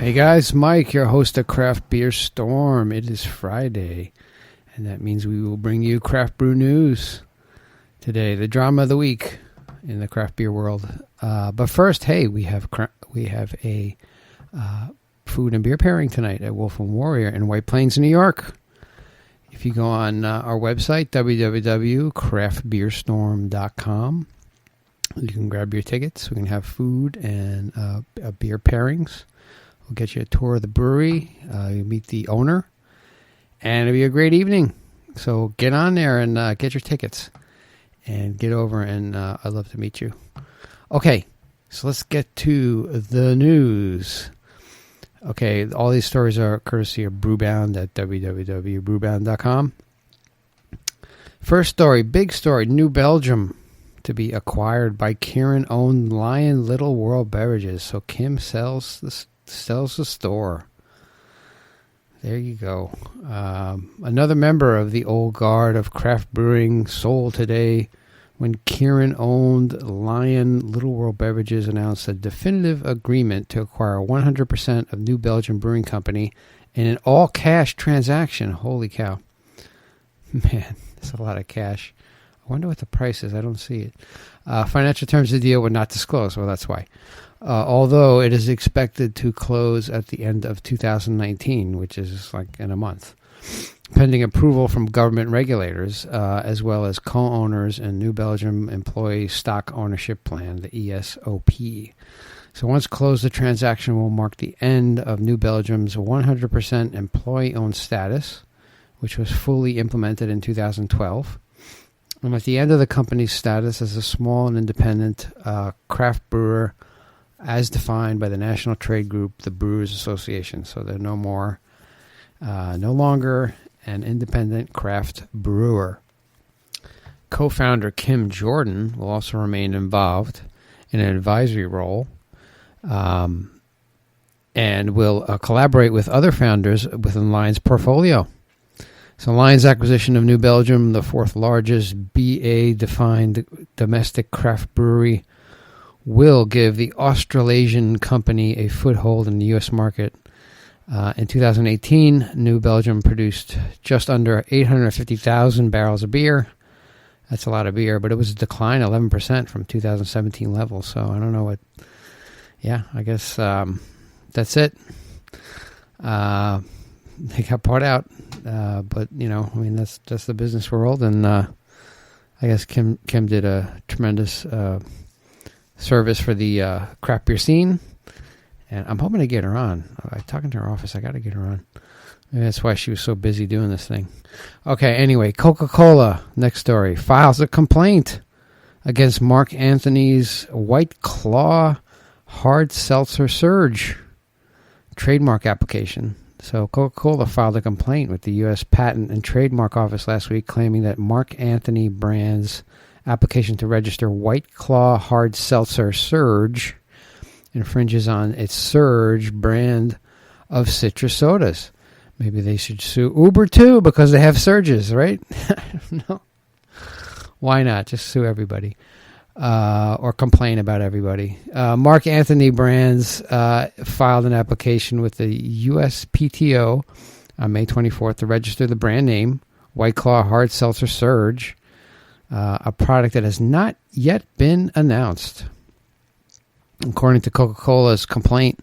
Hey guys, Mike, your host of Craft Beer Storm. It is Friday, and that means we will bring you craft brew news today, the drama of the week in the craft beer world. But first, hey, we have a food and beer pairing tonight at Wolf and Warrior in White Plains, New York. If you go on our website, www.craftbeerstorm.com, you can grab your tickets. We can have food and beer pairings. We'll get you a tour of the brewery. You'll meet the owner. And it'll be a great evening. So get on there and get your tickets. And get over, and I'd love to meet you. Okay, so let's get to the news. Okay, all these stories are courtesy of Brewbound at www.brewbound.com. First story, big story, New Belgium to be acquired by Kirin-Owned Lion Little World Beverages. So Kim sells the store. There you go. Another member of the old guard of craft brewing sold today when Kirin-Owned Lion Little World Beverages announced a definitive agreement to acquire 100% of New Belgium Brewing Company in an all-cash transaction. Holy cow. Man, that's a lot of cash. I wonder what the price is. I don't see it. Financial terms of the deal were not disclosed. Well, that's why. Although it is expected to close at the end of 2019, which is like in a month, pending approval from government regulators, as well as co-owners and New Belgium Employee Stock Ownership Plan, the ESOP. So once closed, the transaction will mark the end of New Belgium's 100% employee-owned status, which was fully implemented in 2012. And at the end of the company's status as a small and independent craft brewer, as defined by the national trade group, the Brewers Association. So they're no longer an independent craft brewer. Co-founder Kim Jordan will also remain involved in an advisory role and will collaborate with other founders within Lion's portfolio. So Lion's acquisition of New Belgium, the fourth largest BA-defined domestic craft brewery, will give the Australasian company a foothold in the U.S. market. In 2018, New Belgium produced just under 850,000 barrels of beer. That's a lot of beer, but it was a decline 11% from 2017 levels. So I don't know what. Yeah, I guess that's it. They got bought out, but that's the business world, and I guess Kim did a tremendous service for the craft beer scene, and I'm hoping to get her on. I'm talking to her office. I got to get her on. Maybe that's why she was so busy doing this thing. Okay, anyway, Coca-Cola, next story, files a complaint against Mark Anthony's White Claw Hard Seltzer Surge trademark application. So Coca-Cola filed a complaint with the U.S. Patent and Trademark Office last week, claiming that Mark Anthony brand's application to register White Claw Hard Seltzer Surge infringes on its Surge brand of citrus sodas. Maybe they should sue Uber too, because they have surges, right? I don't know. Why not? Just sue everybody. Or complain about everybody. Mark Anthony Brands filed an application with the USPTO on May 24th to register the brand name White Claw Hard Seltzer Surge, a product that has not yet been announced. According to Coca-Cola's complaint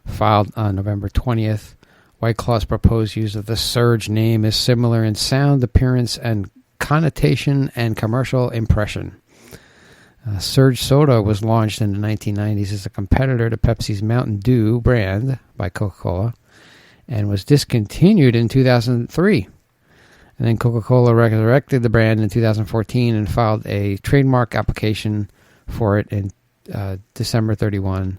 filed on November 20th, White Claw's proposed use of the Surge name is similar in sound, appearance, and connotation and commercial impression. Surge Soda was launched in the 1990s as a competitor to Pepsi's Mountain Dew brand by Coca-Cola and was discontinued in 2003. And then Coca-Cola resurrected the brand in 2014 and filed a trademark application for it in December 31,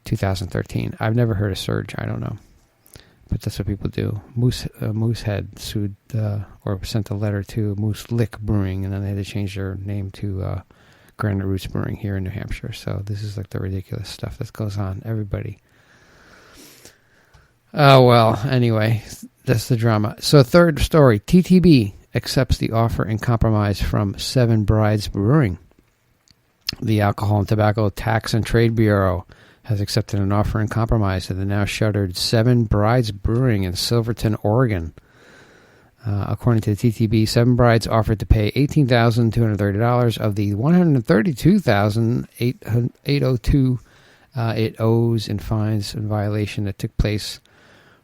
2013. I've never heard of Surge. I don't know. But that's what people do. Moosehead sued or sent a letter to Moose Lick Brewing, and then they had to change their name to Granite Roots Brewing here in New Hampshire. So this is like the ridiculous stuff that goes on. Everybody. Oh, well, anyway, that's the drama. So third story, TTB accepts the offer and compromise from Seven Brides Brewing. The Alcohol and Tobacco Tax and Trade Bureau has accepted an offer in compromise to the now shuttered Seven Brides Brewing in Silverton, Oregon. According to the TTB, Seven Brides offered to pay $18,230 of the $132,802 it owes in fines and violation that took place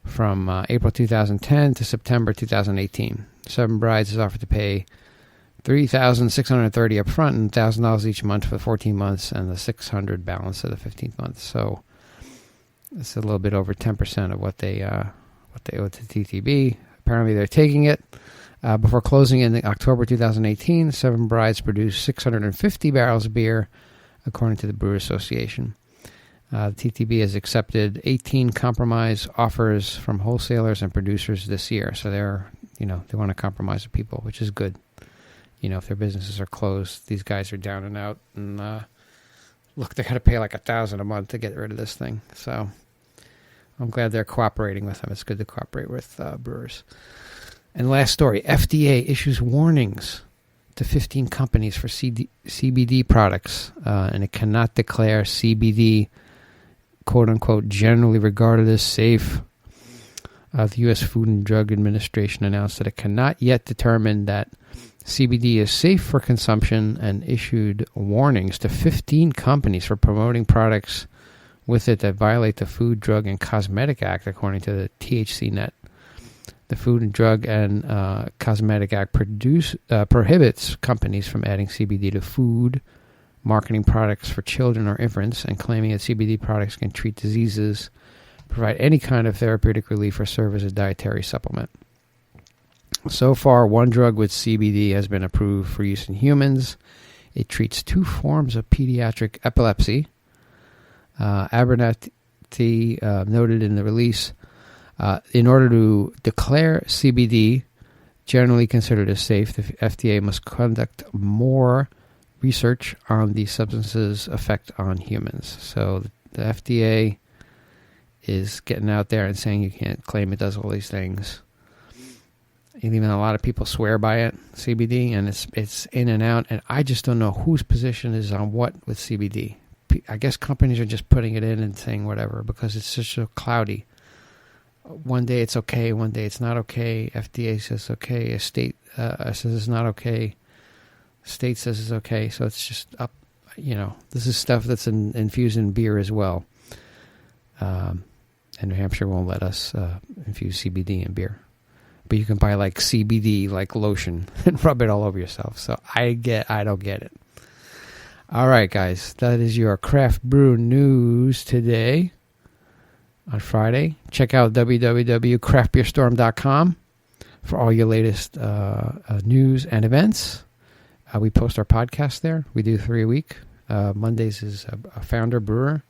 from April 2010 to September 2018. Seven Brides has offered to pay $3,630 up front and $1,000 each month for 14 months and the $600 balance of the 15th month. So it's a little bit over 10% of what they owe to TTB. Apparently they're taking it. Before closing in October 2018, Seven Brides produced 650 barrels of beer, according to the Brewers Association. The TTB has accepted 18 compromise offers from wholesalers and producers this year. So they want to compromise with people, which is good. If their businesses are closed, these guys are down and out, and look, they got to pay like $1,000 a month to get rid of this thing. So I'm glad they're cooperating with them. It's good to cooperate with brewers. And last story: FDA issues warnings to 15 companies for CBD products, and it cannot declare CBD, quote unquote, generally regarded as safe. The U.S. Food and Drug Administration announced that it cannot yet determine that CBD is safe for consumption and issued warnings to 15 companies for promoting products with it that violate the Food, Drug, and Cosmetic Act, according to the THC Net. The Food and Drug and Cosmetic Act prohibits companies from adding CBD to food, marketing products for children or infants, and claiming that CBD products can treat diseases, provide any kind of therapeutic relief, or serve as a dietary supplement. So far, one drug with CBD has been approved for use in humans. It treats 2 forms of pediatric epilepsy. Abernathy noted in the release, in order to declare CBD generally considered as safe, the FDA must conduct more research on the substance's effect on humans. So the FDA is getting out there and saying you can't claim it does all these things. And even a lot of people swear by it, CBD, and it's in and out. And I just don't know whose position is on what with CBD. I guess companies are just putting it in and saying whatever because it's just so cloudy. One day it's okay, one day it's not okay. FDA says okay, a state says it's not okay. State says it's okay, so it's just up. This is stuff that's infused in beer as well. And New Hampshire won't let us infuse CBD in beer. But you can buy like CBD, like lotion, and rub it all over yourself. So I don't get it. All right, guys, that is your craft brew news today on Friday. Check out www.craftbeerstorm.com for all your latest news and events. We post our podcast there. We do 3 a week. Mondays is a founder brewer,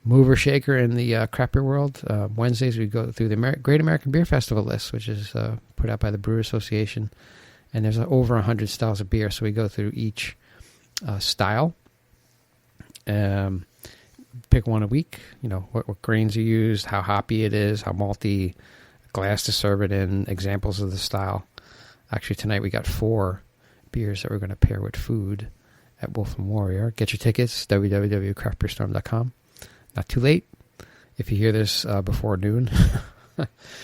mover shaker in the craft beer world. Wednesdays we go through the Great American Beer Festival list, which is put out by the Brewers Association. And there's over 100 styles of beer, so we go through each style. Pick one a week. What grains are used, how hoppy it is, how malty, glass to serve it in, examples of the style. Actually, tonight we got 4 beers that we're going to pair with food at Wolf and Warrior. Get your tickets, www.craftbeerstorm.com. Not too late if you hear this before noon.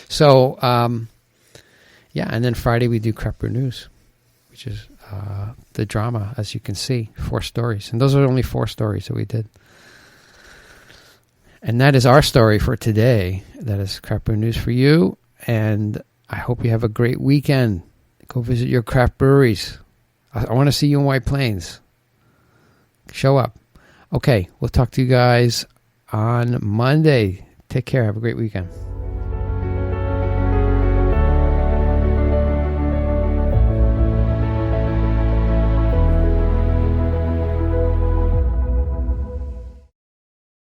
So, and then Friday we do Craft Brew News, which is the drama, as you can see, 4 stories. And those are only 4 stories that we did. And that is our story for today. That is Craft Brew News for you. And I hope you have a great weekend. Go visit your craft breweries. I want to see you in White Plains. Show up. Okay, we'll talk to you guys on Monday. Take care. Have a great weekend.